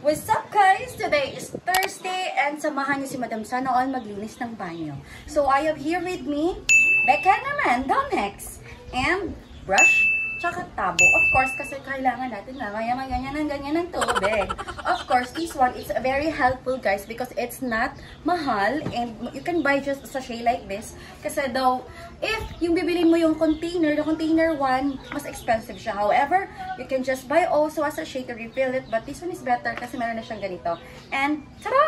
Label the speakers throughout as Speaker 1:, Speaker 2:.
Speaker 1: What's up guys? Today is Thursday and samahan niyo si Madam Sana All maglinis ng banyo. So I have here with me, Becca naman, Domex, and brush, tsaka tabo. Of course, kasi kailangan natin na ganyan ng tubig. Of course, this one is very helpful guys because it's not mahal and you can buy just a sachet like this. Kasi daw, if yung bibilin mo yung container, the container one, mas expensive siya. However, you can just buy also a sachet to refill it. But this one is better kasi meron na siyang ganito. And, tada!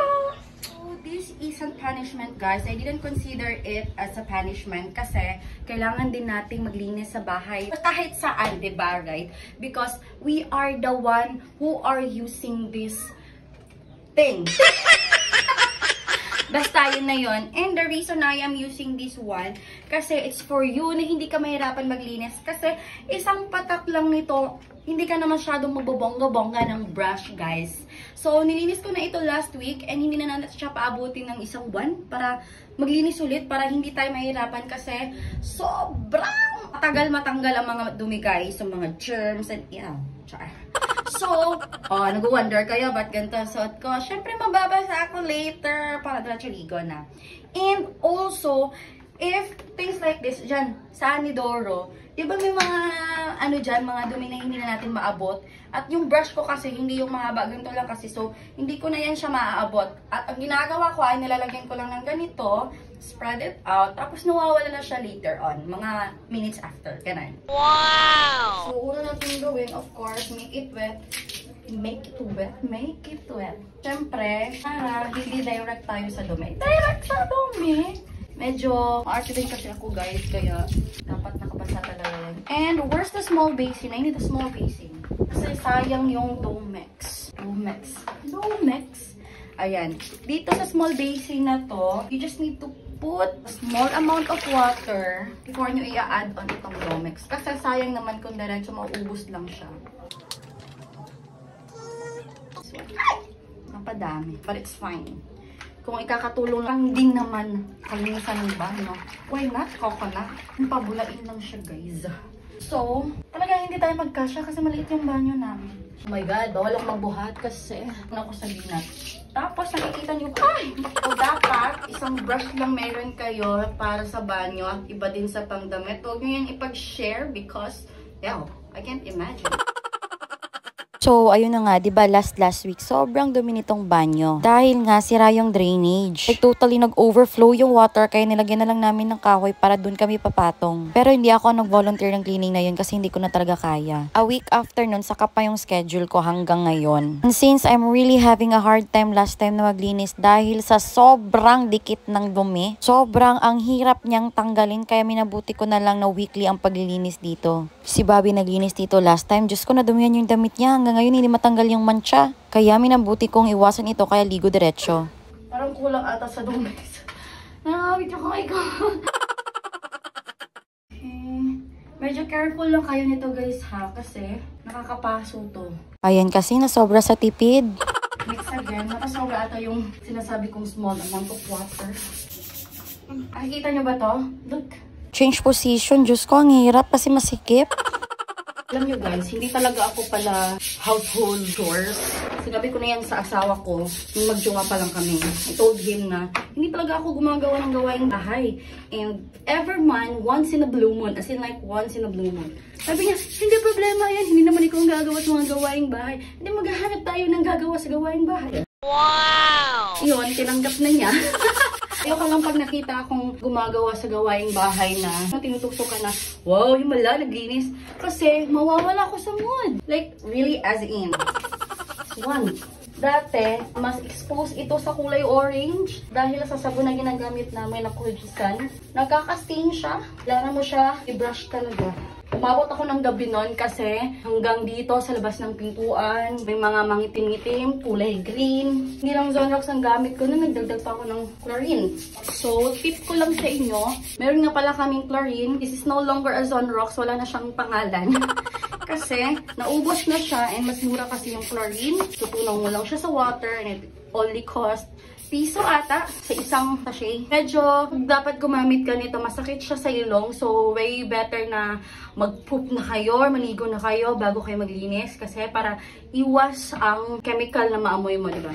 Speaker 1: So, this isn't punishment guys. I didn't consider it as a punishment kasi kailangan din nating maglinis sa bahay. Kahit saan, diba, right? Because we are the one who are using this thing. Basta yun na yun. And the reason I am using this one, kasi it's for you na hindi ka mahirapan maglinis. Kasi isang patak lang nito, hindi ka na masyadong magbobongga-bongga ng brush, guys. So, nilinis ko na ito last week and hindi na natin siya paabutin ng isang buwan para maglinis ulit, para hindi tayo mahirapan kasi sobrang matagal matanggal ang mga dumi, guys. So, mga germs and, yeah, char. So, nag-wonder kayo ba't ganito suot ko? Siyempre, mababasa ako later para diretso ligo na. And also, if things like this, dyan, sa Anidoro, di ba may mga, mga dumi na hindi na natin maabot? At yung brush ko kasi, hindi yung mahaba, ganito lang kasi. So, hindi ko na yan siya maaabot. At ang ginagawa ko ay nilalagyan ko lang ng ganito, spread it out, tapos nawawala na siya later on, mga minutes after. Ganun. Wow! So, una natin gawin, of course, make it wet. Make it wet. Make it wet. Siyempre, para hindi direct tayo sa dumi. Direct sa dumi! Medyo arte din kasi ako guys, kaya dapat nakabasa talaga yan. And where's the small basin? I need a small basin. Kasi sayang yung Domex. Ayan. Dito sa small basin na to, you just need to put a small amount of water before nyo i-add on itong Domex. Kasi sayang naman kung diretso mauubos lang siya. So, napadami. But it's fine. Kung ikakatulong lang din naman kalinisan ng banyo, why not? Coconut. Pabulain lang siya, guys. So, talaga hindi tayo magkasya kasi maliit yung banyo namin. Oh my God, bawal akong magbuhat kasi ako sa binat. Tapos, nakikita nyo, dapat isang brush lang meron kayo para sa banyo at iba din sa pangdamit. Huwag nyo yan ipag-share because, yeah, I can't imagine.
Speaker 2: So, ayun na nga, diba last week, sobrang dumi nitong banyo. Dahil nga, sira yung drainage. Like, totally nag-overflow yung water, kaya nilagyan na lang namin ng kahoy para dun kami papatong. Pero hindi ako nag-volunteer ng cleaning na yun kasi hindi ko na talaga kaya. A week after nun, saka pa yung schedule ko hanggang ngayon. And since I'm really having a hard time last time na maglinis dahil sa sobrang dikit ng dumi, sobrang ang hirap niyang tanggalin, kaya minabuti ko na lang na weekly ang paglilinis dito. Si Bobby naglinis dito last time, Diyos ko, nadumihan yung damit niya hanggang ngayon hindi matanggal yung mancha. Kaya minabuti kong iwasan ito kaya ligo diretso.
Speaker 1: Parang kulang ata sa Domex. Nakakawit yung kamay ko. Medyo careful lang kayo nito guys ha kasi nakakapaso to.
Speaker 2: Ayan kasi nasobra sa tipid.
Speaker 1: Mix again. Nakasobra ata yung sinasabi kong small amount of water. Nakikita nyo ba to? Look.
Speaker 2: Change position. Diyos ko, ang hirap kasi masikip.
Speaker 1: Alam nyo guys, hindi talaga ako pala household chores. Sinabi ko na yan sa asawa ko, nung magjowa pa lang kami. I told him na, hindi talaga ako gumagawa ng gawaing bahay. And every month, once in a blue moon, as in like once in a blue moon. Sabi niya, hindi problema yan, hindi naman ikaw ang gagawa sa mga gawaing bahay. Hindi maghahanap tayo ng gagawa sa gawaing bahay. Wow! Yun, tinanggap na niya. Ayoko lang pag nakita akong gumagawa sa gawaing bahay na tinutukso ka na, wow, himala, naglinis. Kasi mawawala ako sa mood. Like, really as in. One, dati, mas expose ito sa kulay orange. Dahil sa sabon na ginagamit namin na Kyrgyzstan, nagkaka-stain siya. Kailangan mo siya i-brush talaga. Umabot ako ng gabi nun kasi hanggang dito sa labas ng pintuan, may mga mangitim-ngitim, kulay green. Hindi lang Zonrox ang gamit ko na nagdagdag pa ako ng chlorine. So, tip ko lang sa inyo, meron nga pala kaming chlorine. This is no longer a Zonrox, wala na siyang pangalan. Kasi, naubos na siya and mas mura kasi yung chlorine. Tutunaw mo lang siya sa water and it only cost piso ata sa isang sachet. Medyo dapat gumamit ka nito. Masakit siya sa ilong. So, way better na mag-poop na kayo or maligo na kayo bago kayo maglinis. Kasi para iwas ang chemical na maamoy mo, diba?